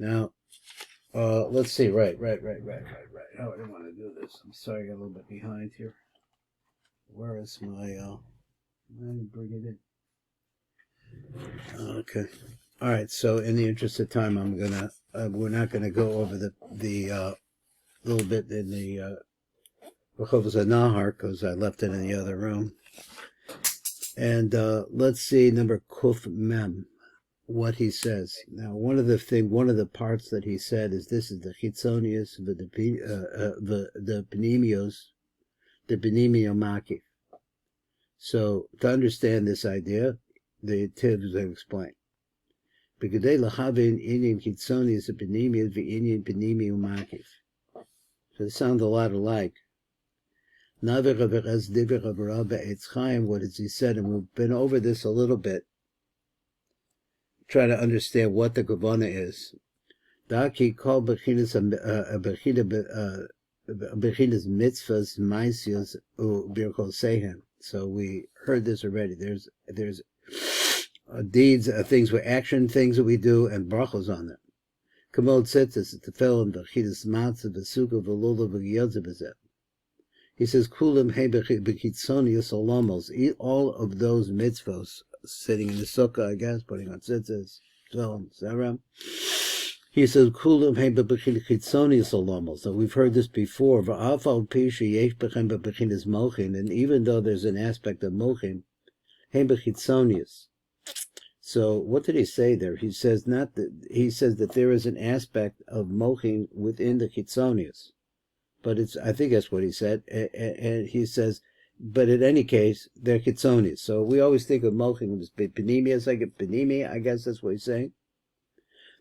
Now, let's see. Right. How do I want to do this? I'm sorry, I got a little bit behind here. Where is my? I didn't bring it in. Okay. All right. So, in the interest of time, I'm gonna. We're not gonna go over the little bit in the Rehovos Nahar because I left it in the other room. And let's see number Kuf Mem. What he says now. One of the parts that he said is this is the Chitzonius, the Penimios, the Penimio Makif. So to understand this idea, the Tiv will explain. Because they lahavin inyan Chitzonius the Penimios v'inyan Penimio Makif. So they sound a lot alike. What has he said, and we've been over this a little bit. Try to understand what the Kavanah is. Daki called bechinas mitzvahs maisios ubirchosehem. So we heard this already. There's deeds, things with action, things that we do, and brachos on them. Kamod tzitzis tefelim bechinas matzah besuka v'lula v'yodze. He says kulam he bechitzonius olamos. All of those mitzvos. Sitting in the sukkah, I guess, putting on tzitzis, etc. He says, "Kulam he bechitzonius olamos." So we've heard this before. Va'afal pisha yesh bechem bechinas mochin, and even though there's an aspect of mochin, he bechitzonius. So what did he say there? He says he says that there is an aspect of mochin within the chitzonius, but I think that's what he said, and he says. But in any case, they're Chitzonius. So we always think of Mochim as Penimius, like a Penimi, I guess that's what he's saying.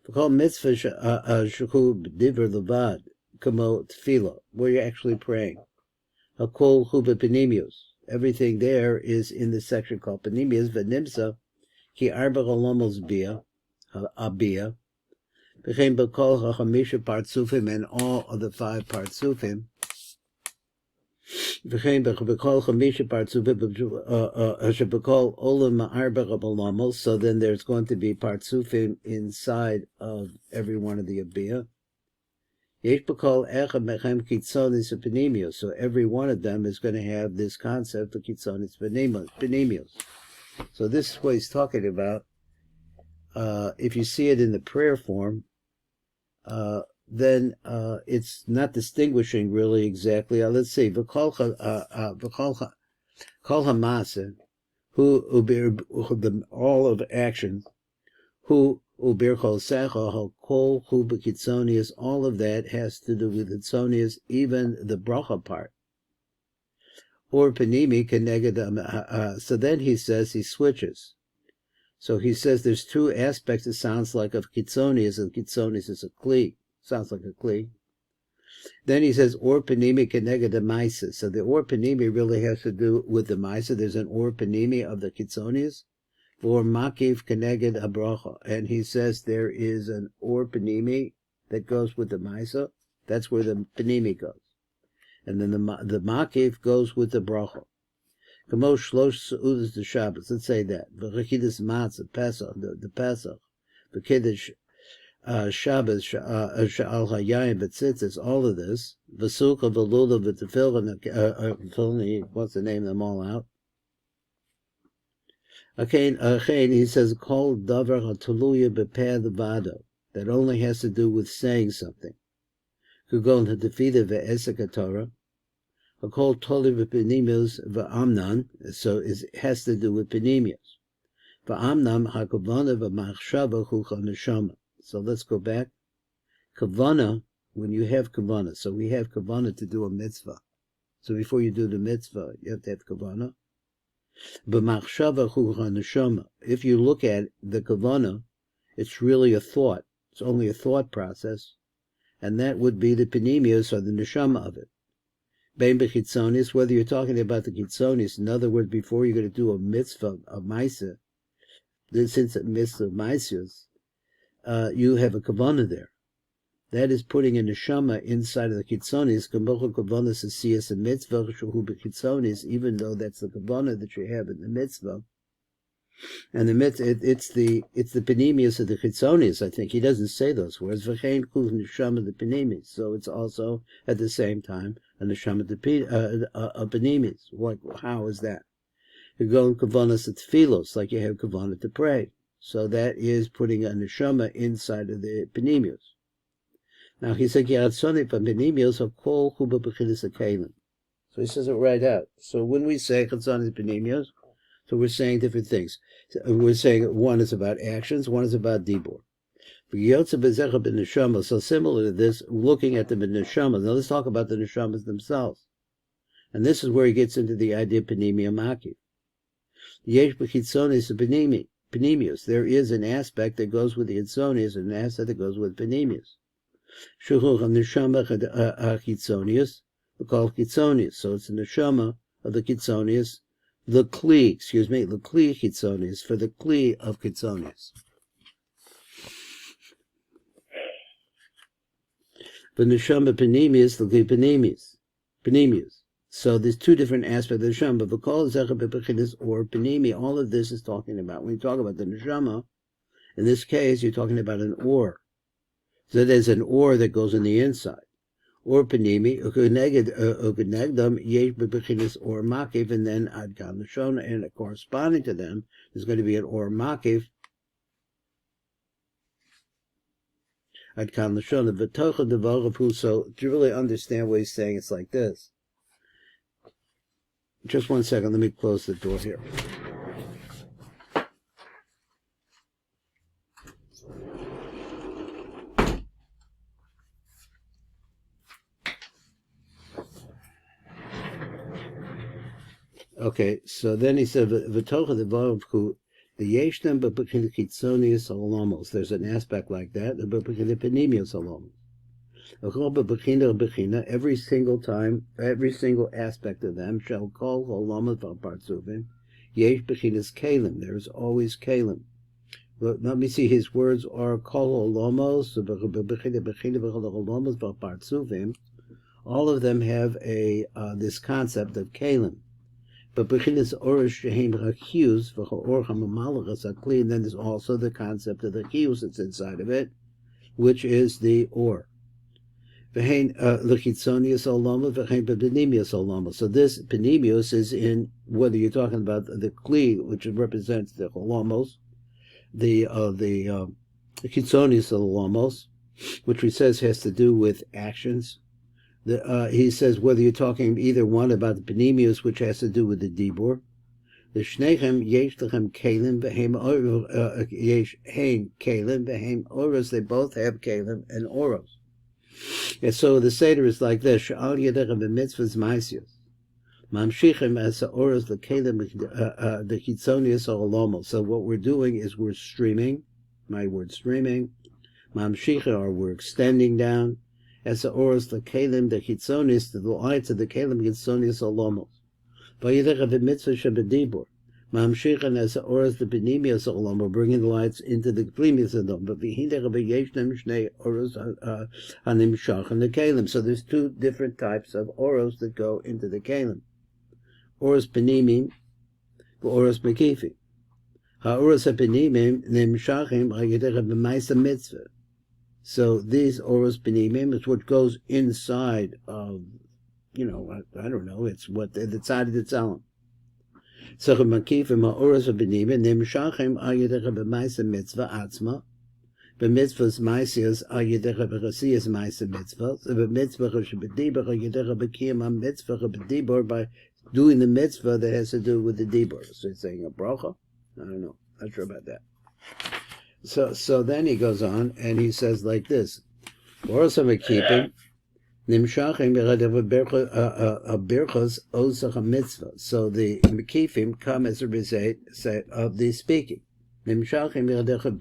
We call mitzvah Shekhu Diver Levad, Kamo Tefillah, where you're actually praying. Hakol Chuba Penimius. Everything there is in the section called Penimius, Venimsa, Ki Arba Olamos Bia, Abia, Became Bakol HaChamisha Partsufim, and all of the 5 Partsufim. So there's going to be partsufim inside of every one of the abiyah. So every one of them is going to have this concept of kitzonis penimios. So this is what he's talking about. If you see it in the prayer form, then it's not distinguishing really exactly. Let's see. V'kol hamasa, who all of action, who ubir kol secha, kol hu b'kitzonius, all of that has to do with kitzonius, even the bracha part. Or penimi keneged. So then he says he switches. So he says there's 2 aspects. It sounds like of kitzonius, and kitzonius is a kli. Sounds like a kli. Then he says, or penimi keneged the maisa. So the or penimi really has to do with the maisa. There's an or penimi of the kitzonius, or makif keneged abracha. And he says there is an or penimi that goes with the maisa. That's where the penimi goes. And then the makif goes with the bracha. Kamo shlosh seudas the Shabbos. Let's say that. V'chidus matzah, Pesach, the Pesach. V'kiddush Shabbos, Sha'al Hayayim, B'tzitzis, all of this. V'sukkah, V'lula, V'tefillah, he wants to name them all out. Again, he says, Kol davar ha'tuluya b'peh levado. That only has to do with saying something. Could go into tefillah ve'esek Torah. Kol toli v'penimius v'amnan. So it has to do with penimius. V'amnam ha'kavana v'machshava chucha neshama. So let's go back. Kavana, when you have kavana, so we have kavana to do a mitzvah. So before you do the mitzvah, you have to have kavana. B'machshava chucha neshama. If you look at the kavana, it's really a thought. It's only a thought process, and that would be the penimius or the neshama of it. Bein b'chitzonis, whether you're talking about the kitzonis, in other words, before you're going to do a mitzvah, a maisa, since a mitzvah of maisios, you have a kavanah there. That is putting a neshama inside of the kitzonis. Kamocha kavanah sasiyas a mitzvah shuhu b'kitzonis, even though that's the kavanah that you have in the mitzvah. And it's the Penimius of the Chitzonius, I think. He doesn't say those words. V'chein kul neshama the Penimius. So it's also, at the same time, a neshama the Penimius. How is that? You go in kavanas at tefillos, like you have kavanah to pray. So that is putting a neshama inside of the Penimius. Now he said, Yaratzoni Penimius of kol chuba b'chidas akelim. So he says it right out. So when we say Chatzoni Penimius, so we're saying different things. We're saying one is about actions, one is about dibur. So similar to this, looking at the neshamas. Now let's talk about the neshamas themselves. And this is where he gets into the idea of Penimim Makifim. Yesh b'chitzonis Penimius. There is an aspect that goes with the Chitzonius and an aspect that goes with Penimius. Shuchuch neshama chitzonius, we call it Chitzonius. So it's the neshama of the Chitzonius. The kli Chitzonius, for the kli of Chitzonius. The neshama Penimius, the kli Penimius. So there's two different aspects of the neshama. But v'kol zecher b'bechinas or Penimi, all of this is talking about, when you talk about the neshama, in this case, you're talking about an or. So there's an or that goes in the inside. Or Penimi, u'kenegdam yesh b'bechinas or makif, and then ad kan l'shona, and corresponding to them, there's going to be an or makif, ad kan l'shona, v'tocha devaravu. So to really understand what he's saying, it's like this. Just 1 second, let me close the door here. Okay, so then he said, "V'tocha devaravku the yeshtem b'b'chinas chitzonius alomos." There's an aspect like that. The b'b'chinas penimius alomos. Every single time, every single aspect of them shall call alomos v'partzuvim yesh b'chinas kalim. There's always kalim. Let me see. His words are kol alomos v'partzuvim. All of them have this concept of kalim. But b'chinas orish shehem ha'chiyus v'ha'or ha'mamalachas ha'kli, and then there's also the concept of the chiyus that's inside of it, which is the or. V'hein l'chitzonius olama v'hein b'penimius olama. So this penimius is in, whether you're talking about the kli, which represents the olamos, the chitzonius olamos, which he says has to do with actions. He says whether you're talking either one about the Penimius, which has to do with the dibur, the shnechem yesh lechem kalim v'hem yesh hein kalim v'hem oros. They both have kalim and oros. And so the seder is like this: Sha'al yedechem b'mitzvahs ma'asios, mamshichem as oros the kalim the chitzonius olomos. So what we're doing is we're streaming. My word streaming. Mamshichem, or we're extending down. As the oros the kalim the chitzonius, the lights of the kalim chitzonius olomos. Vayidech the mitzvah shebedibur. Mamshichan as the oros the penimius olomo, bringing the lights into the penimius olom. But v'hindech b'yeshnem shnei oros hanimshach and the kalim. So there's two different types of oros that go into the kalim. Oros penimim, oros makifim. Ha'oros hapenimim nimshachim v'yidech b'maisa mitzvah. So these oros penimim is what goes inside of, I don't know, it's what the side of the tzalim. So Makifim oros penimim nimshachim ayedecha b'maisa mitzvah atzma, b'mitzvahs maisias ayedecha b'chasiyas maisa mitzvah, b'mitzvah shebedibur ayedecha b'kiyam mitzvah b'dibur, by doing the mitzvah that has to do with the dibur. So he's saying a bracha. I don't know, not sure about that. So then he goes on and he says like this: Oros Makifim nimshachim birchos osach mitzvah. So the Makifim come as a result of the speaking. Nimshachim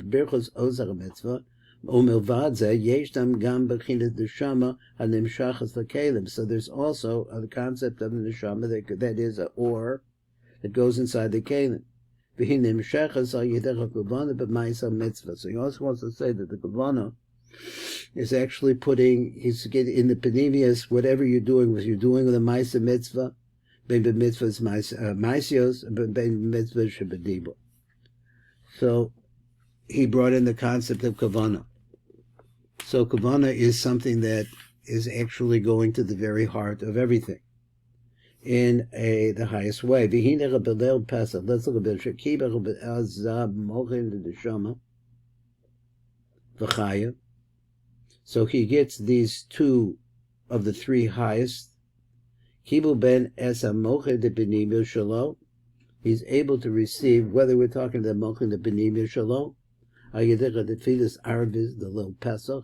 birchos osach mitzvah. Umilvad ze yeshtam gam b'chinas neshama hanimshachas l'kelim. So there's also the concept of the neshama that is a or that goes inside the kelim. So he also wants to say that the Kavanot is actually putting, he's getting in the Penimius, whatever you're doing with the Maisa Mitzvah, Ben Mitzvah's Maisios, Ben Mitzvah Shebedibur. So he brought in the concept of Kavanah. So Kavanah is something that is actually going to the very heart of everything in the highest way. Let's look at it. So he gets these two of the three highest. Kibul ben esa moche de Penimim Shalom. He's able to receive, whether we're talking the moche de Penimim Shalom, Ayedech the Tfilas Arvis, the little Pesach,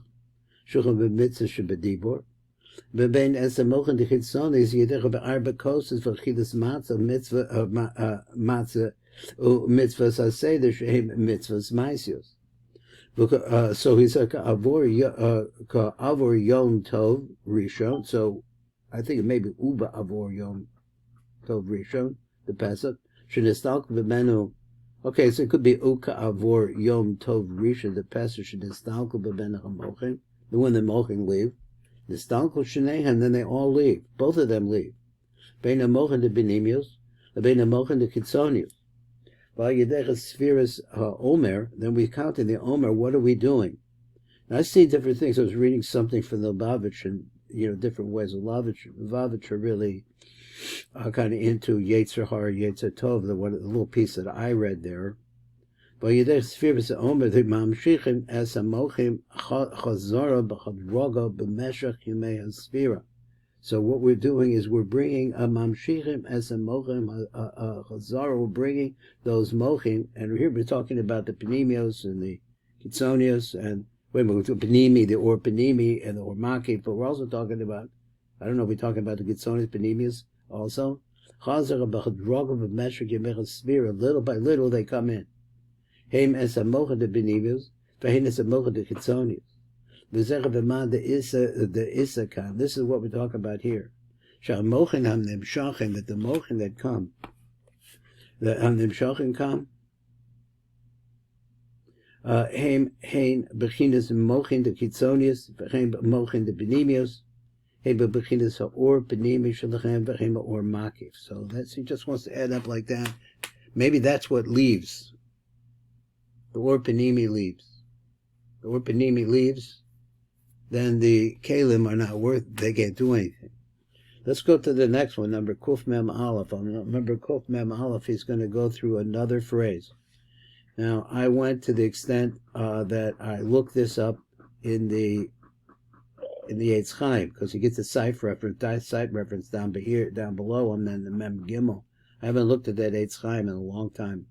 Shulchan b'mitzvah shebedibor, Beben esa moche de Chitzonius, Ayedech be'arba kosses for Chilas Matzah, mitzvah Matzah, mitzvah Saseder, shehem mitzvahs Maisios. So he's like Avor Yom Tov Rishon. So I think it may be Uba Avor Yom Tov Rishon, the Pesach. Shenistalk B'menu. Okay, so it could be Uka Avor Yom Tov Rishon, the Pesach. Shenistalk B'menu HaMochin. The one the Mochin leave. Nistalk Shneihan, and then they all leave. Both of them leave. Bein HaMochin the Penimius, Bein HaMochin the Chitzoniut. SEFIRAT HAOMER, then we count in the Omer, what are we doing? Now, I see different things. I was reading something from the Lubavitch and, different ways of Lubavitch are really kind of into Yetzer Hara, Yetzer Tov, the little piece that I read there. SEFIRAT HAOMER, the Mamshichim as Hamochim Chazara B'Chadroga B'Meshach Yimei HaSefira. So what we're doing is we're bringing a mamshichim as a mochim, a chazara, we're bringing those mochim, and here we're talking about the penimios and the chitzonius, and wait a minute, the penimi, the or penimi, and the or makif, but we're also talking about, I don't know, we're talking about the chitzonius, penimius also. Chazara b'chadroga b'meshach yemech ha'sefira, little by little they come in. Heim as a mochim the penimios, v'hein as a mochim the chitzonius. This is what we're talking about here. That the mochin that come, the nimshachin come, hein bechinas mochin the chitzonius, hein mochin the penimios, hein bechinas haor penimi shalachem, hein or makif. So he just wants to add up like that. Maybe that's what leaves. The or penimi leaves. The or penimi leaves. Then the kalim are not worth, they can't do anything. Let's go to the next one, number Kuf Mem Aleph. Number Kuf Mem Aleph, he's going to go through another phrase. Now, I went to the extent that I looked this up in the Eitz Chaim, because he gets a site reference down below him, and the Mem Gimel. I haven't looked at that Eitz Chaim in a long time.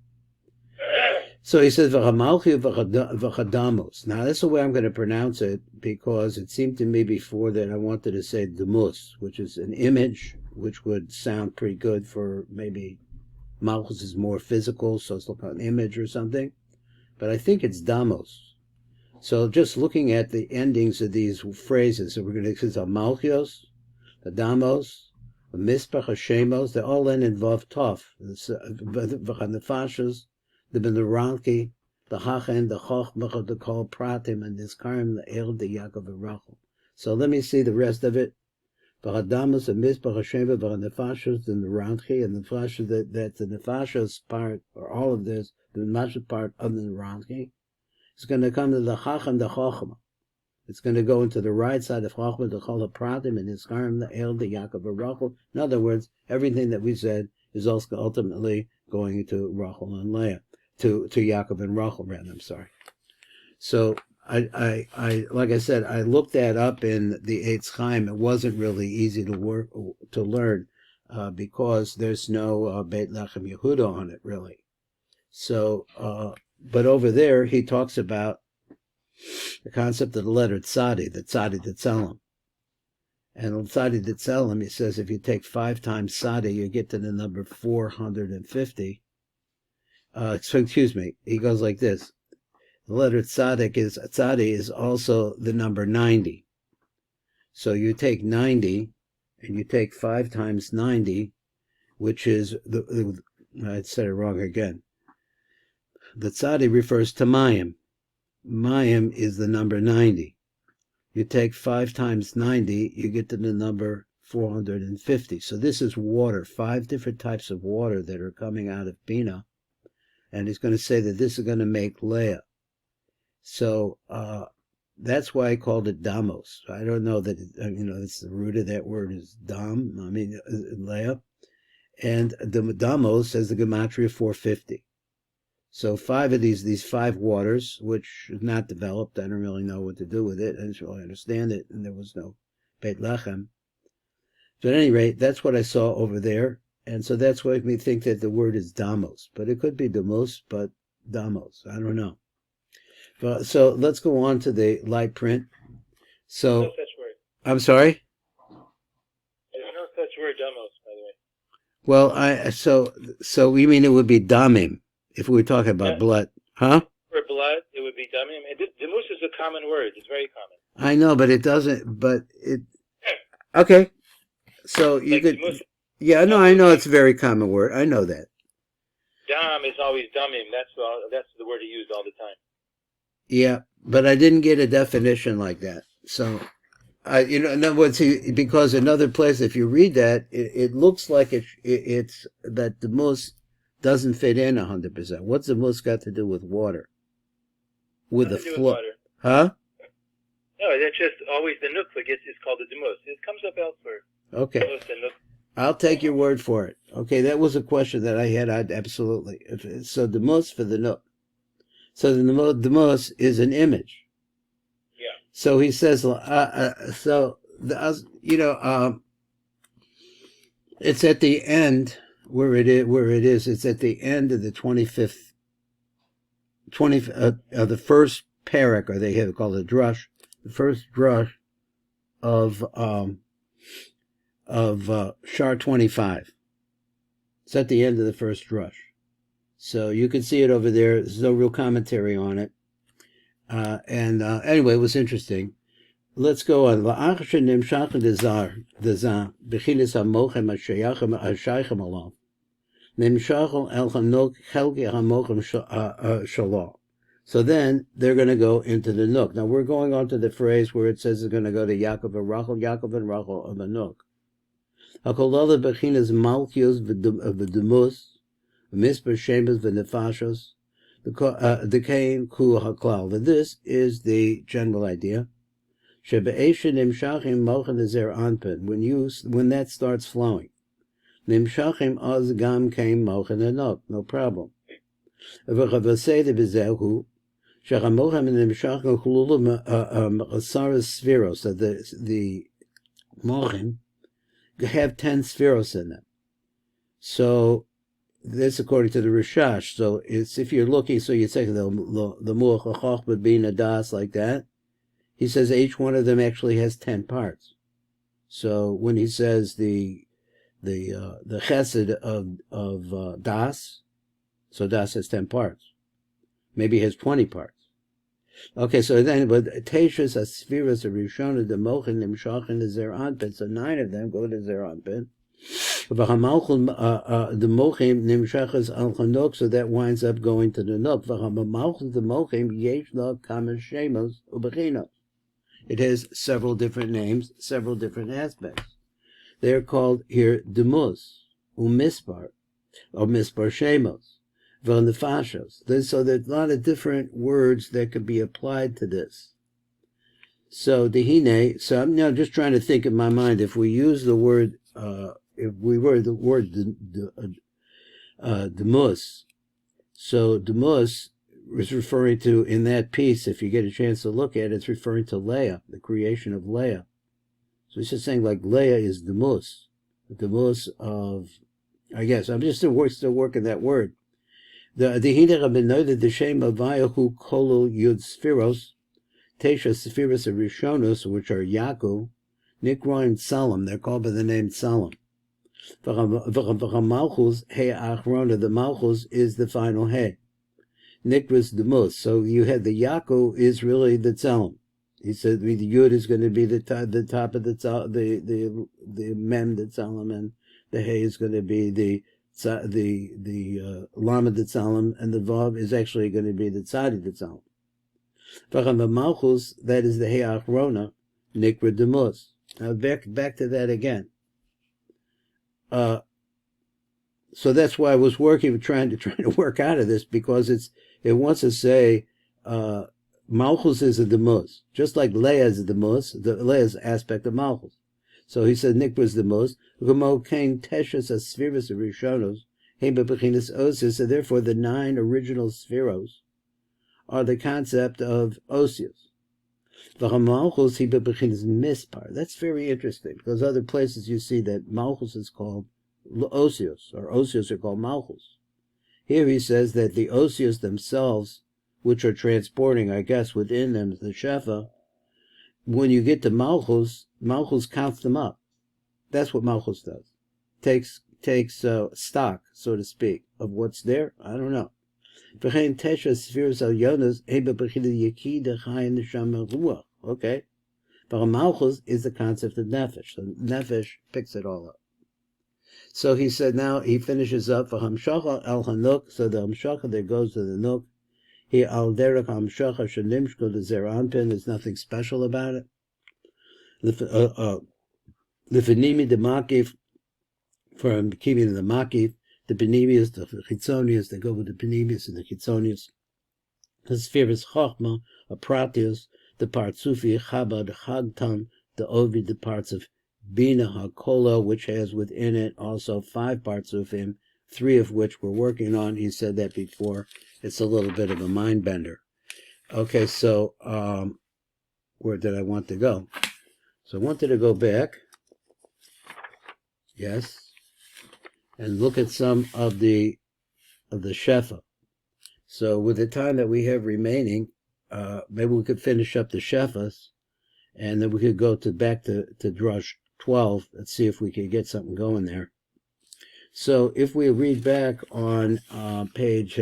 So he says, v'chadamos. Now, that's the way I'm going to pronounce it, because it seemed to me before that I wanted to say demus, which is an image, which would sound pretty good for maybe malchus is more physical, so it's like an image or something. But I think it's damos. So just looking at the endings of these phrases, so we're going to say malchios, the damos, the mispach, hashemos, they all end in vav tov. V'chanefashos, the Benaranki, the Hachen, the Chochmach, the Kol Pratim, and this Karim, the El, the Yaakov, and Rachel. So let me see the rest of it. V'chadamas, the Mizpach, Hashemah, v'chanefashos, and the Ranki, and the Nefashos, that's the Nefashos part, or all of this, the Nefashos part of the Ranki. It's going to come to the Chachem, the Chochmah. It's going to go into the right side of Chochmah, the Kol Pratim, and his Karim, the El, the Yaakov, and Rachel. In other words, everything that we said is also ultimately going into Rachel and Leah. To Yaakov and Rachel, rather, I'm sorry. So, I like I said, I looked that up in the Eitz Chaim. It wasn't really easy to learn, because there's no Beit Lechem Yehuda on it, really. So, but over there, he talks about the concept of the letter Tzadi, the Tzadi Tzelem. And on Tzadi Tzelem, he says if you take 5 times Tzadi, you get to the number 450. Excuse me, he goes like this. The letter Tzadi is also the number 90. So you take 90, and you take 5 times 90, which is, I said it wrong again. The Tzadi refers to Mayim. Mayim is the number 90. You take 5 times 90, you get to the number 450. So this is water, 5 different types of water that are coming out of Bina. and he's going to say that this is going to make Leah. So that's why I called it Damos. I don't know that, it's the root of that word is Dam, Leah. And the Damos has the gematria 450. So 5 of these 5 waters, which is not developed, I don't really know what to do with it. I didn't really understand it, and there was no Beit Lechem. So at any rate, that's what I saw over there. And so that's what made me think that the word is Damos. But it could be Demos, but Damos. I don't know. So let's go on to the light print. So, no such word. I'm sorry? There's no such word, Damos, by the way. Well, so you mean it would be Damim, if we were talking about blood, huh? For blood, it would be Damim. Demus is a common word. It's very common. I know, but it doesn't, okay. So you could, yeah, no, I know it's a very common word. I know that. Dam is always Damim. That's the word he used all the time. Yeah, but I didn't get a definition like that. So, in other words, because another place, if you read that, it looks like it's that the mus doesn't fit in 100%. What's the mus got to do with water? With the flow? Huh? No, that's just always the nukva is called the demus. It comes up elsewhere. Okay. I'll take your word for it. Okay, that was a question that I had. Absolutely. So the mus for the nuk. So the demus is an image. Yeah. So he says, it's at the end where it is. It's at the end of the 25th, the first parak, or they have called a drush, the first drush of Shar 25. It's at the end of the first drush. So you can see it over there. There's no real commentary on it. Anyway, it was interesting. Let's go on. So then they're going to go into the Nook. Now we're going on to the phrase where it says it's going to go to Yaakov and Rachel of the Nook. Hakolala bechinas malchios v'demus. Misper Shemas v'nefashos, the Kain Ku Haklal. This is the general idea. Shebe'eshin nimshachim mochen ezer anpen. When that starts flowing, nimshachim oz gam kain mochen enok. No problem. V'chavasei bezehu shachamochem nimshachim chululim asaras spheros. So the mochen have 10 spheros in them. So this according to the RASHASH. So it's, if you're looking, so you say the muach achach would be nadas like that. He says each one of them actually has 10 parts. So when he says the chesed of das, so das has 10 parts. Maybe he has 20 parts. Okay, so then, but teishas asfiras are rishona the mochin nimshachin the zer anpin. So 9 of them go to zer anpin. The mochim nimshachas al chanok, so that winds up going to the nuk. The mochim yesh lo kama shemos ubechinos. It has several different names, several different aspects. They are called here demus, umispar, or mispar shemos, v'nefashos. So there's a lot of different words that could be applied to this. So dehine. So I'm now just trying to think in my mind, if we use the word, if we were the word demus, so demus is referring to, in that piece, if you get a chance to look at it, it's referring to Leah, the creation of Leah. So it's just saying like Leah is demus, the demus of, I guess, I'm just still working that word. The Hiner Abenoida, the Shem of Vayahu Kolul Yud Sphiros, Tesha Sephiras of Rishonos, which are Yaakov, Nikroim Salam, they're called by the name Salam. Malchus, He Achrona, the Malchus is the final He. Nikras Demus. So you had the Yaakov is really the Tzelem. He said the Yud is going to be the top of the Mem the Tzelem, and the He is going to be the Lama the Tzelem, and the Vav is actually going to be the Tzadi the Tzelem. The Malchus, that is the He Achrona, Nikra Demus. Now back to that again. So that's why I was trying to work out of this, because it wants to say Malchus is a demos, just like Leah is a demos, Leah's aspect of Malchus. So he said Nikba is the most. So therefore the 9 original spheros are the concept of Osios. That's very interesting, because other places you see that Malchus is called Osios, or Osios are called Malchus. Here he says that the Osios themselves, which are transporting, I guess, within them the Shefa, when you get to Malchus counts them up. That's what Malchus does. Takes stock, so to speak, of what's there. I don't know. Okay. But Malchus is the concept of Nefesh. So Nefesh picks it all up. So he said, now he finishes up for Hamshacha el Hanuk. So the Hamshacha that goes to the Nuk. He al derek Hamshacha shenimshko the Zeranpin. There's nothing special about it. The Penimi the Makif, from keeping the Makif, the Penimius, the Chitzonius, they go with the Penimius and the Chitzonius. The Spheres Chochma, a Pratius, the Partsufi, Chabad, Chagtam, the Ovid, the parts of Bina HaKola, which has within it also 5 Partsufim, 3 of which we're working on. He said that before. It's a little bit of a mind bender. Okay, so where did I want to go? So I wanted to go back. Yes. And look at some of the Shefa. So with the time that we have remaining, maybe we could finish up the Shefas, and then we could go back to Drush 12 and see if we could get something going there. So if we read back on page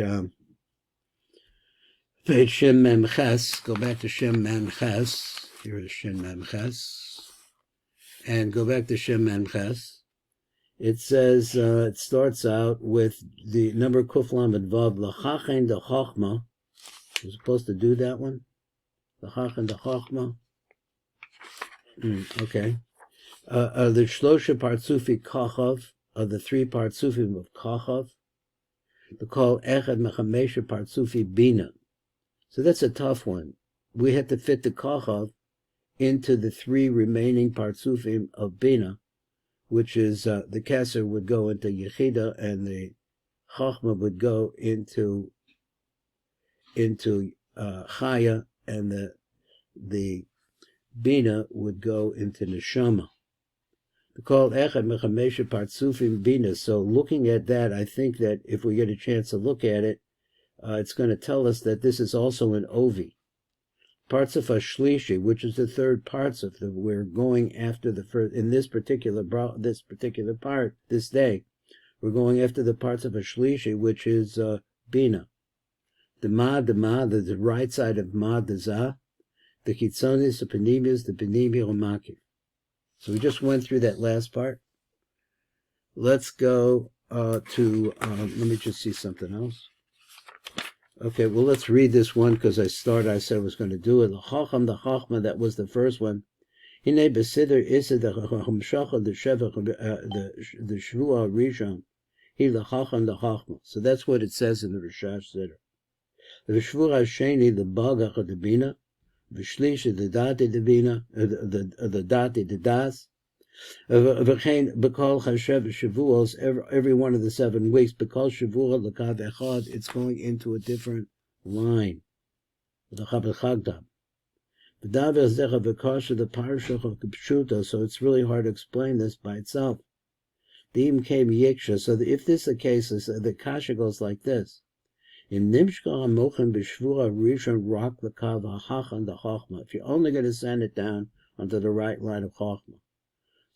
Shem Mem Ches, go back to Shem Mem Ches. Here is Shem Mem Ches, and go back to Shem Mem Ches. It says, it starts out with the number Kuf Lamed Vav, L'chachen de Chochma. You're supposed to do that one? L'chachen de Chochma. Okay. The Shlosha Partsufi Kachav, the 3 Partsufim of Kachav. The call Echad Mechamesha Partsufi Bina. So that's a tough one. We had to fit the Kachav into the 3 remaining Partsufim of Bina, which is the Keser would go into Yechida, and the Chachma would go into Chaya, and the Bina would go into Neshama. They're called Echad Mechamesha Partsufim Bina. So looking at that, I think that if we get a chance to look at it, it's going to tell us that this is also an Ovi. Parts of a Shlishi, which is the 3rd parts of we're going after the first, in this particular part, this day, we're going after the parts of a Shlishi, which is Bina. The right side of Ma, the Zah, the Chitzonis, the Penimius, the Penimim, and Makif. So we just went through that last part. Let's go to, let me just see something else. Okay, well, let's read this one, because I said I was going to do it. The Chachma, that was the first one. Hine besider isa the Hamshacha, the Shevach, the Shvua Rishon. He the Chachma. So that's what it says in the RASHASH Siddur. The Shvua Sheni, the Bagach of the Bina. The Shlish, the Dati the Bina, the Dati the Das. Because Shavuos, every one of the 7 weeks, because Shavuot l'kav echad, it's going into a different line. The Chagdam. The parashah of Pshuta, so it's really hard to explain this by itself. The Im came Yiksha, so if this is the case, the Kasha goes like this. In Nimshka HaMochem B'Shvua Rishon Rak l'kav ha'chachan the Chachma. If you're only going to send it down onto the right line of Chachma.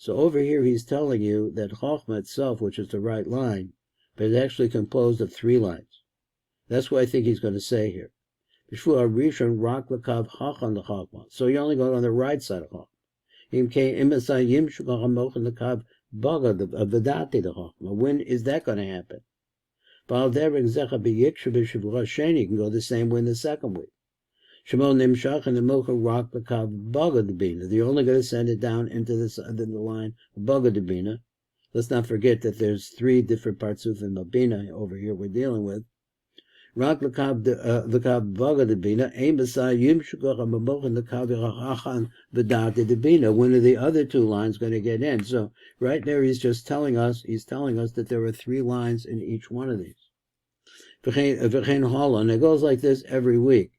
So over here he's telling you that Chochma itself, which is the right line, but it's actually composed of 3 lines. That's what I think he's going to say here. So you only go on the right side of Chochma. When is that going to happen? You can go the same way in the 2nd week. You're only going to send it down into the line of Bagad Bina. Let's not forget that there's 3 different partsufim of Bina over here we're dealing with. Rak l'kav baga de Bina, ein b'sai yim shukach ha'mamochin l'kav yirachachan v'dati de Bina. When are the other 2 lines going to get in? So right there he's telling us that there are 3 lines in each one of these. V'chein hala, and it goes like this every week.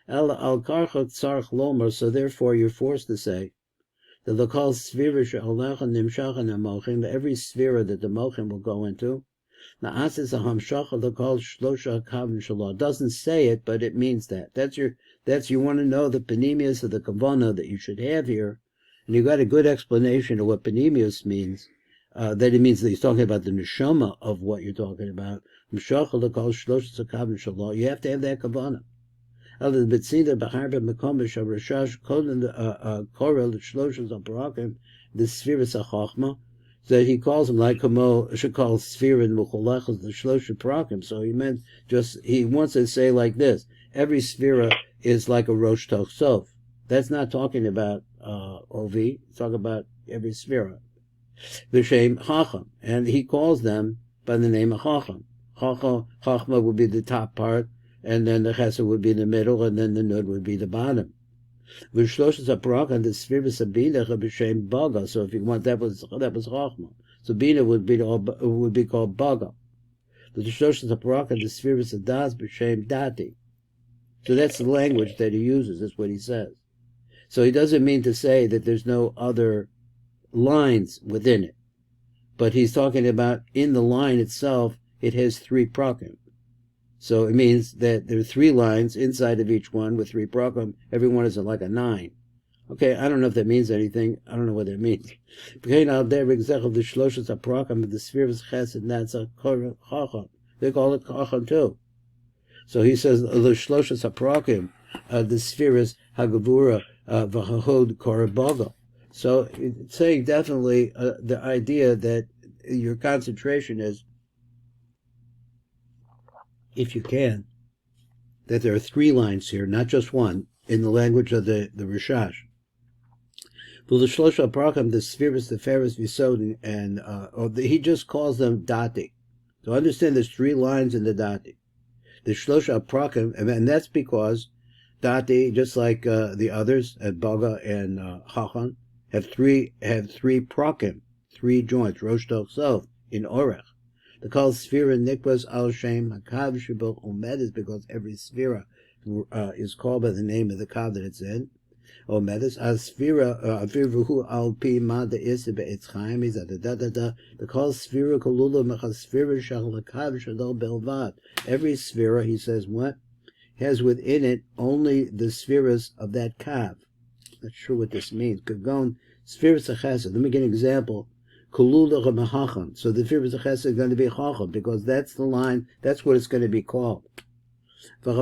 El al karcha tzarch lomer, so therefore you're forced to say, the lokal svira she'alecha nimshachan ha'mochim, every svira that the mochim will go into, na'asis ha'hamshacha lokal shlosha kavim shalah. Doesn't say it, but it means that. You want to know the penimius of the kavanah that you should have here, and you got a good explanation of what penimius means, that it means that he's talking about the neshama of what you're talking about. Hamshacha lokal shlosha kavim shalah. You have to have that kavanah. The Sfiras HaChochma, that he calls them like Kamo should call Sfirin Mukholechas the Shlosh Prakim. So he wants to say like this: every Sfira is like a Rosh Toch Sof. That's not talking about Ovi. It's talking about every Sfira. V'shem Chacham, and he calls them by the name of Chacham. Chachma would be the top part, and then the chesed would be the middle, and then the nud would be the bottom. V'shloshas haParach and the Sfiras Bina b'shem Baga. So if you want, that was Chachma. So Bina would be called Baga. The Shloshas haParach and the Sfiras Das b'shem Dati. So that's the language that he uses. That's what he says. So he doesn't mean to say that there's no other lines within it, but he's talking about in the line itself. It has 3 prakim. So it means that there are 3 lines inside of each one with 3 prakim. Every one is like a 9. Okay, I don't know if that means anything. I don't know what that means. They call it Chacham too. So he says the Shloshas HaPrakim, the Sfiras Hagavura V'Hahod Korabaga. So it's saying definitely the idea that your concentration is, if you can, that there are 3 lines here, not just 1, in the language of the RASHASH. The Shlosha Prakam, the Sfiras, the Feres, Visod, and he just calls them Dati. So understand there's 3 lines in the Dati. The Shlosha Prakam, and that's because Dati, just like the others, at Baga and Chachan, have 3 Prakim, 3 joints, Rosh Toch Sof, in Orech. The call Sfira Nikwas Al Shem Hakav Shibok Omed is because every Sfira is called by the name of the Kav that it's in. Omed is as Sfira Avirvuhu Al Pi Mada Isib Etzchaim is at the call Sfira Kolula Mechas Sfira Shal Hakav Shadol Belvad. Every Sfira, he says, what has within it only the Sfiras of that Kav. Not sure what this means. Kagon Sfiras Achesed. Let me give an example. So the Sfiras Achesed is going to be Chacham, because that's the line, that's what it's going to be called. So you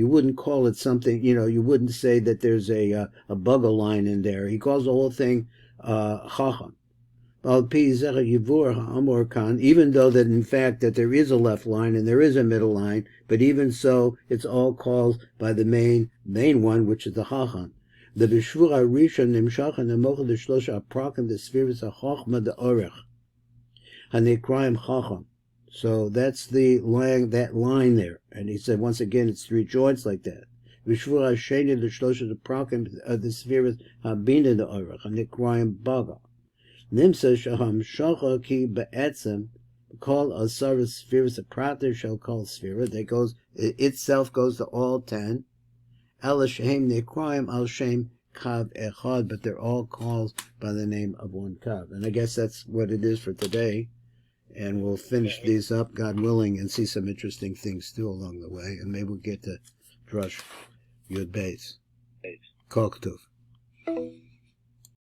wouldn't call it something, you wouldn't say that there's a Baga line in there. He calls the whole thing Chacham. Even though that in fact that there is a left line and there is a middle line, but even so, it's all called by the main one, which is the Chacham. The Bishvura Rishon Nimshach and the Mocha the Shlosha Prakim the Sfiras HaChochma the Orech Hanekraim Chacham. So that's that line there. And he said once again it's 3 joints like that. Bishvura Sheni the Shlosha the Prakim the Sfiras Habina the Orech Hanekraim Baga. Nimsa Shaham Shacha Ki Be'etzem call Asaras Sfiras Prater shall call Sfira. That goes, itself goes to all 10. El Shem Nekroim Al Shem Kav Echad, but they're all called by the name of one Kav. And I guess that's what it is for today. And we'll finish these up, God willing, and see some interesting things too along the way. And maybe we'll get to Drush Yud Beis. Kol K'tuv.